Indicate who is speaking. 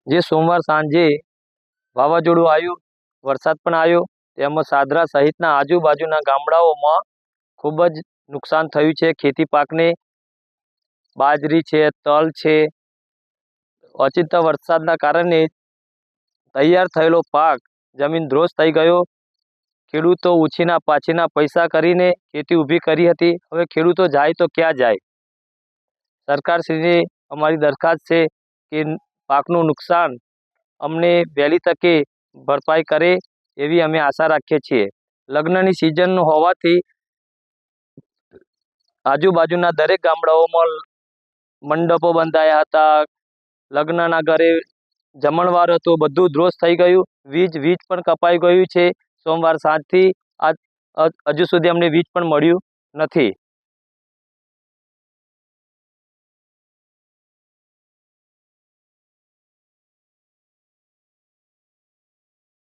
Speaker 1: જે સોમવાર સાંજે વાવાઝોડું આવ્યું, વરસાદ પણ આવ્યો, તેમાં સાદરા સહિતના આજુબાજુના ગામડાઓમાં ખૂબ જ નુકસાન થયું છે. ખેતી પાકને બાજરી છે, તલ છે, ઓચિંતા વરસાદના કારણે તૈયાર થયેલો પાક જમીન ધ્રોસ થઈ ગયો. ખેડૂતો ઉછીના પાછીના પૈસા કરીને ખેતી ઊભી કરી હતી. હવે ખેડૂતો જાય તો ક્યાં જાય? સરકારશ્રીને અમારી દરખાસ્ત છે કે પાકનું નુકસાન અમને વહેલી તકે ભરપાઈ કરે એવી અમે આશા રાખીએ છીએ. લગ્નની સિઝન હોવાથી આજુબાજુના દરેક ગામડાઓમાં મંડપો બંધાયા હતા. લગ્નના ઘરે જમણવાર હતું, બધું ધ્રોસ થઈ ગયું. વીજ પણ કપાઈ ગયું છે. સોમવાર સાંજથી હજુ સુધી અમને વીજ પણ મળ્યું નથી.